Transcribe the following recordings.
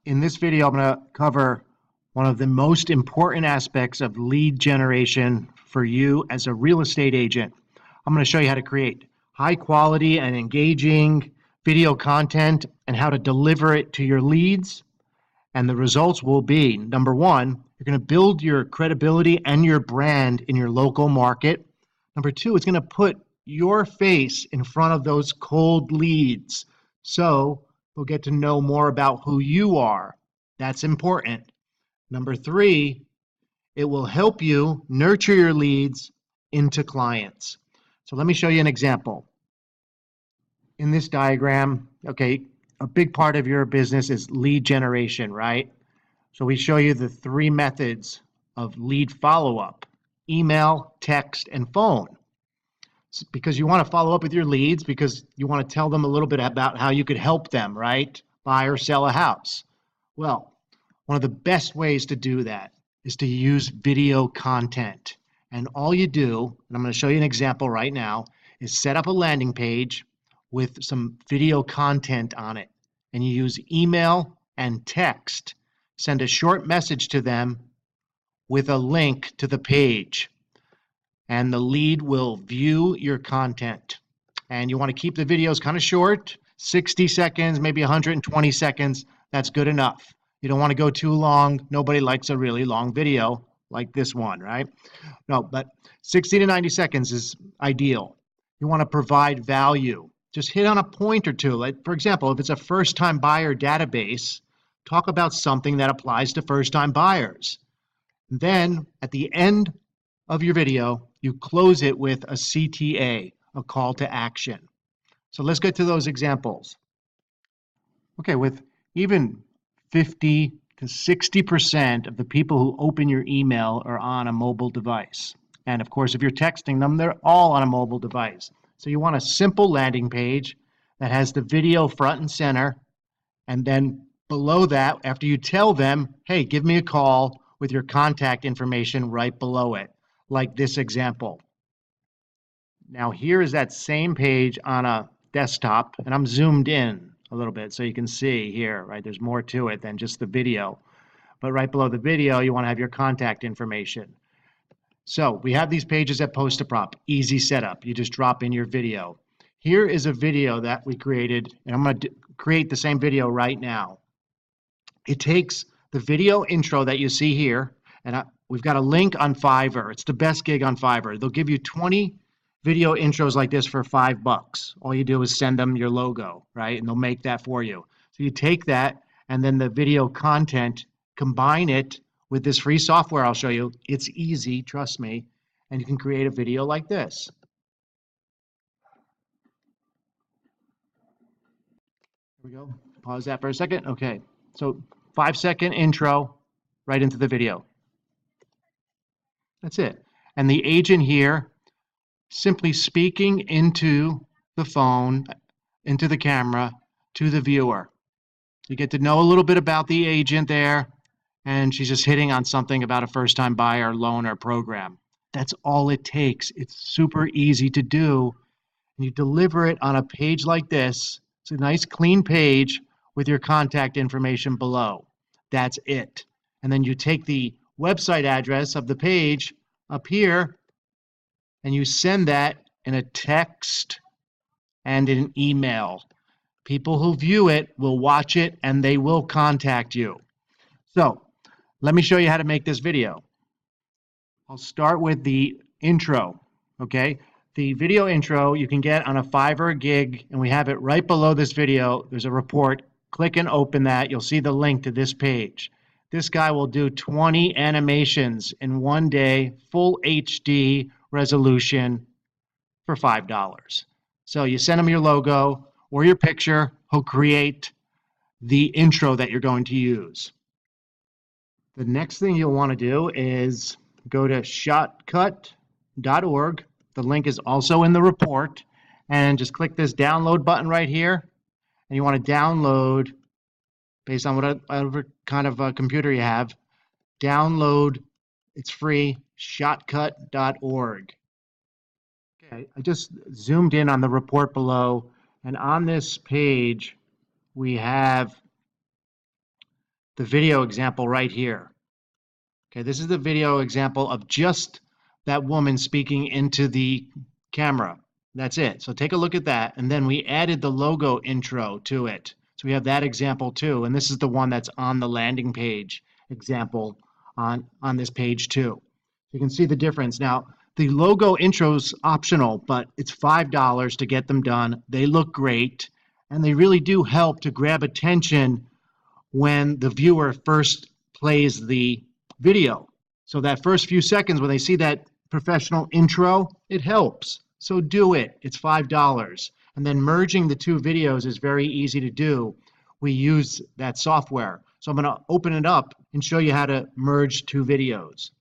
In this video, I'm going to cover one of the most important aspects of lead generation for you as a real estate agent. I'm going to show you how to create high quality and engaging video content and how to deliver it to your leads. And the results will be, number one, you're going to build your credibility and your brand in your local market. Number two, it's going to put your face in front of those cold leads. So they'll get to know more about who you are. That's important. Number three, it will help you nurture your leads into clients. So let me show you an example. In this diagram, okay, a big part of your business is lead generation, right? So we show you the three methods of lead follow-up: email, text, and phone. Because you want to follow up with your leads because you want to tell them a little bit about how you could help them, right? Buy or sell a house. Well, one of the best ways to do that is to use video content. And all you do, and I'm going to show you an example right now, is set up a landing page with some video content on it. And you use email and text. Send a short message to them with a link to the page. And the lead will view your content. And you want to keep the videos kind of short, 60 seconds, maybe 120 seconds. That's good enough. You don't want to go too long. Nobody likes a really long video like this one, right? No, but 60 to 90 seconds is ideal. You want to provide value. Just hit on a point or two. Like, for example, if it's a first-time buyer database, talk about something that applies to first-time buyers. Then, at the end of your video, you close it with a CTA, a call to action. So let's get to those examples. Okay, with even 50 to 60% of the people who open your email are on a mobile device. And of course, if you're texting them, they're all on a mobile device. So you want a simple landing page that has the video front and center. And then below that, after you tell them, hey, give me a call, with your contact information right below it, like this example. Now here is that same page on a desktop, and I'm zoomed in a little bit so you can see here, right? There's more to it than just the video. But right below the video, you want to have your contact information. So we have these pages at Post-a-Prop, easy setup. You just drop in your video. Here is a video that we created, and I'm going to create the same video right now. It takes the video intro that you see here, and we've got a link on Fiverr. It's the best gig on Fiverr. They'll give you 20 video intros like this for $5. All you do is send them your logo, right? And they'll make that for you. So you take that and then the video content, combine it with this free software I'll show you. It's easy, trust me, and you can create a video like this. Here we go. Pause that for a second. Okay, so 5-second intro right into the video. That's it. And the agent here simply speaking into the phone, into the camera, to the viewer. You get to know a little bit about the agent there, and she's just hitting on something about a first-time buyer loan or program. That's all it takes. It's super easy to do. And you deliver it on a page like this. It's a nice clean page with your contact information below. That's it. And then you take the website address of the page up here and you send that in a text and in an email. People who view it will watch it and they will contact you. So let me show you how to make this video. I'll start with the intro, okay? The video intro you can get on a Fiverr gig, and we have it right below this video. There's a report. Click and open that. You'll see the link to this page. This guy will do 20 animations in one day, full HD resolution for $5. So you send him your logo or your picture, he'll create the intro that you're going to use. The next thing you'll want to do is go to ShotCutorg. The link is also in the report, and just click this download button right here. And you want to download, based on whatever kind of computer you have, download, it's free, ShotCut.org. Okay, I just zoomed in on the report below, and on this page we have the video example right here. Okay, this is the video example of just that woman speaking into the camera. That's it. So take a look at that. And then we added the logo intro to it. So we have that example too. And this is the one that's on the landing page example on this page too. You can see the difference. Now, the logo intro's optional, but it's $5 to get them done. They look great, and they really do help to grab attention when the viewer first plays the video. So that first few seconds when they see that professional intro, it helps. So do it. It's $5. And then merging the two videos is very easy to do. We use that software. So I'm going to open it up and show you how to merge two videos.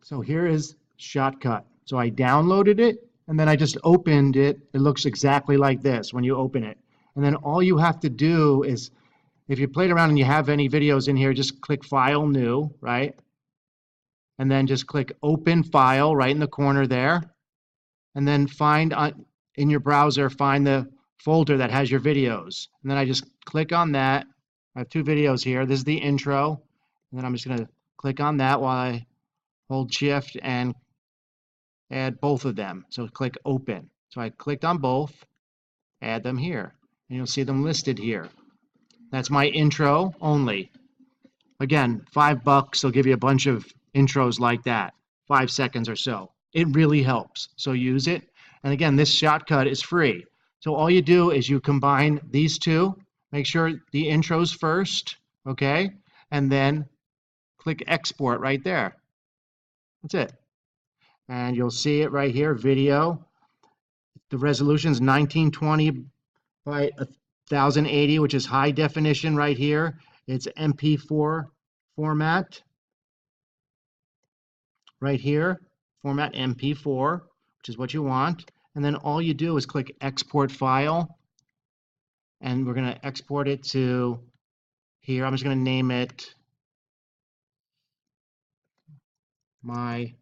So here is Shotcut. So I downloaded it, and then I just opened it. It looks exactly like this when you open it. And then all you have to do is, if you played around and you have any videos in here, just click File, New, right? And then just click Open File right in the corner there. And then find in your browser, find the folder that has your videos. And then I just click on that. I have two videos here. This is the intro. And then I'm just going to click on that while I hold Shift and add both of them. So click Open. So I clicked on both, add them here. And you'll see them listed here. That's my intro only. Again, $5. They'll give you a bunch of intros like that, 5 seconds or so. It really helps. So use it. And again, this shortcut is free. So all you do is you combine these two, make sure the intro's first, okay? And then click Export right there. That's it. And you'll see it right here, video. The resolution is 1920 by 1080, which is high definition right here. It's MP4 format right here, format MP4, which is what you want. And then all you do is click Export File. And we're going to export it to here. I'm just going to name it My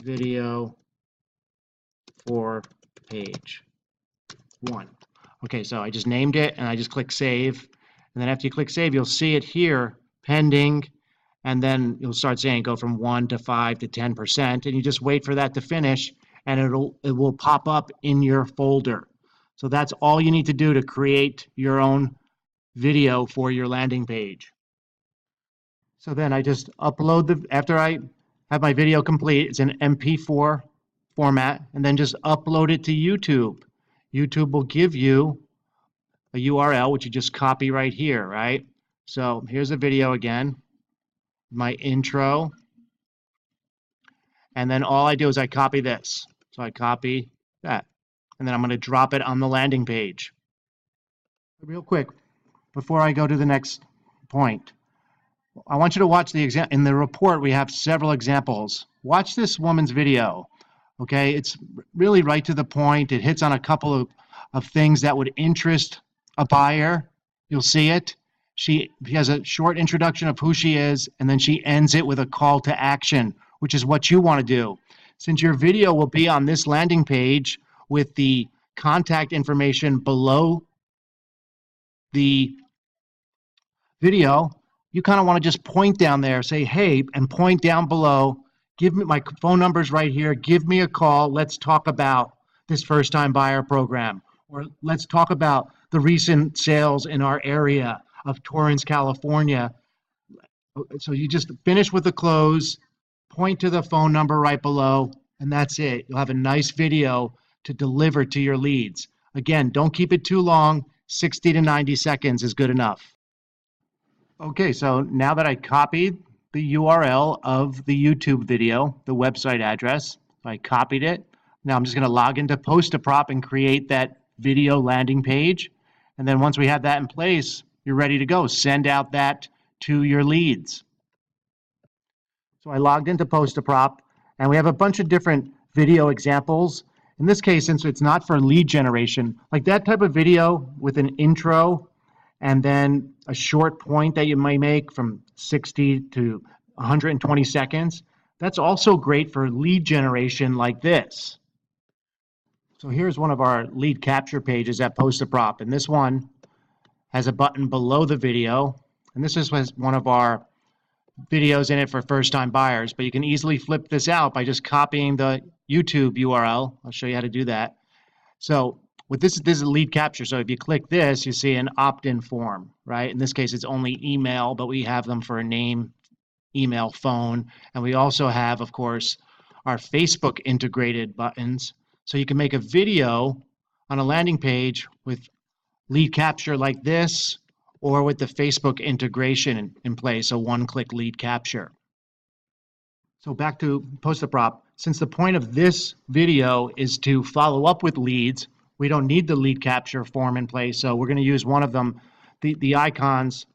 Video for Page 1. Okay, so I just named it and I just click Save. And then after you click Save, you'll see it here, pending. And then you'll start saying go from 1 to 5 to 10%. And you just wait for that to finish, and it will pop up in your folder. So that's all you need to do to create your own video for your landing page. So then I just upload after I have my video complete, it's an MP4 format, and then just upload it to YouTube. YouTube will give you a URL, which you just copy right here, right? So here's a video again, my intro, and then all I do is I copy this. So I copy that, and then I'm going to drop it on the landing page. Real quick, before I go to the next point, I want you to watch the example. In the report, we have several examples. Watch this woman's video. Okay, it's really right to the point. It hits on a couple of things that would interest a buyer. You'll see it. She has a short introduction of who she is, and then she ends it with a call to action, which is what you want to do. Since your video will be on this landing page with the contact information below the video, you kind of want to just point down there, say, hey, and point down below, give me my phone numbers right here, give me a call, let's talk about this first-time buyer program, or let's talk about the recent sales in our area of Torrance, California. So you just finish with the close, point to the phone number right below, and that's it. You'll have a nice video to deliver to your leads. Again, don't keep it too long. 60 to 90 seconds is good enough. Okay, so now that I copied the URL of the YouTube video, the website address, I copied it. Now I'm just going to log into Post-a-Prop and create that video landing page. And then once we have that in place, you're ready to go. Send out that to your leads. So I logged into Post-a-Prop, and we have a bunch of different video examples. In this case, since it's not for lead generation, like that type of video with an intro and then a short point that you may make from 60 to 120 seconds, that's also great for lead generation like this. So here's one of our lead capture pages at Post-a-Prop, and this one has a button below the video, and this is one of our videos in it for first-time buyers, but you can easily flip this out by just copying the YouTube URL. I'll show you how to do that. So with this is lead capture. So if you click this, you see an opt-in form, right? In this case, it's only email, but we have them for a name, email, phone, and we also have, of course, our Facebook integrated buttons. So you can make a video on a landing page with lead capture like this, or with the Facebook integration in place, so one-click lead capture. So back to post the prop. Since the point of this video is to follow up with leads, we don't need the lead capture form in place, so we're going to use one of them, the icons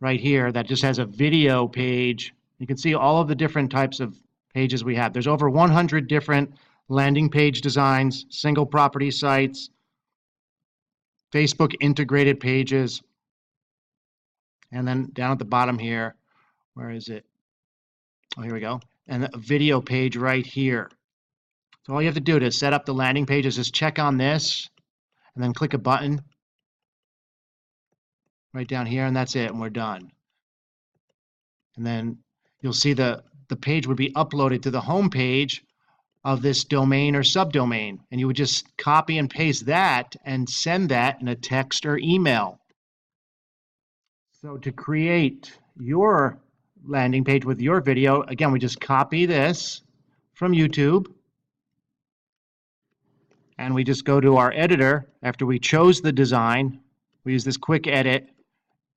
right here that just has a video page. You can see all of the different types of pages we have. There's over 100 different landing page designs, single property sites, Facebook integrated pages, and then down at the bottom here, where is it? Oh, here we go. And a video page right here. So all you have to do to set up the landing page is just check on this and then click a button right down here, and that's it, and we're done. And then you'll see the page would be uploaded to the home page of this domain or subdomain, and you would just copy and paste that and send that in a text or email. So to create your landing page with your video, again, we just copy this from YouTube, and we just go to our editor after we chose the design. We use this quick edit,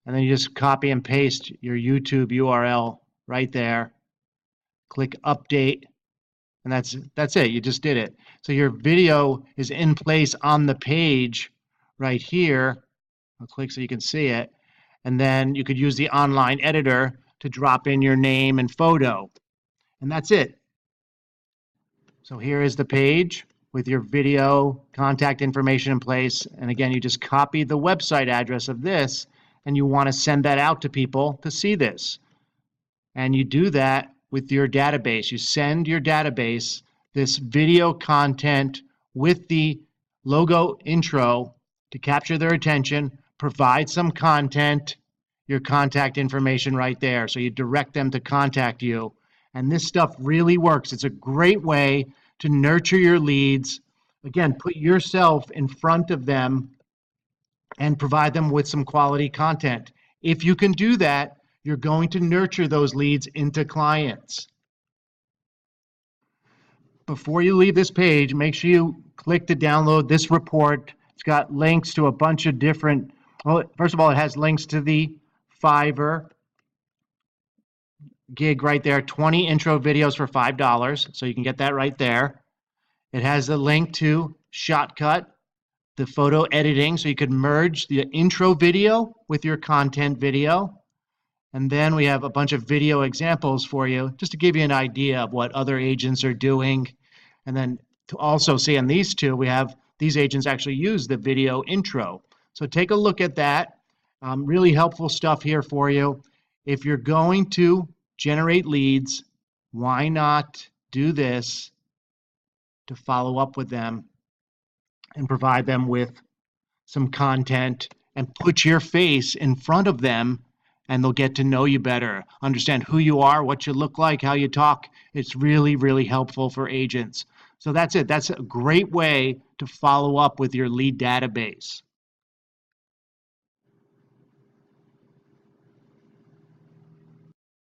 and then you just copy and paste your YouTube URL right there. Click update, and that's it. You just did it. So your video is in place on the page right here. I'll click so you can see it. And then you could use the online editor to drop in your name and photo. And that's it. So here is the page with your video contact information in place. And again, you just copy the website address of this, and you want to send that out to people to see this. And you do that with your database. You send your database this video content with the logo intro to capture their attention, provide some content, your contact information right there. So you direct them to contact you. And this stuff really works. It's a great way to nurture your leads. Again, put yourself in front of them and provide them with some quality content. If you can do that, you're going to nurture those leads into clients. Before you leave this page, make sure you click to download this report. It's got links to a bunch of different, well, first of all, it has links to the Fiverr gig right there, 20 intro videos for $5, so you can get that right there. It has a link to Shotcut, the photo editing, so you could merge the intro video with your content video. And then we have a bunch of video examples for you, just to give you an idea of what other agents are doing. And then to also see on these two, we have these agents actually use the video intro. So take a look at that. Really helpful stuff here for you. If you're going to generate leads, why not do this to follow up with them and provide them with some content and put your face in front of them, and they'll get to know you better, understand who you are, what you look like, how you talk. It's really, really helpful for agents. So that's it. That's a great way to follow up with your lead database.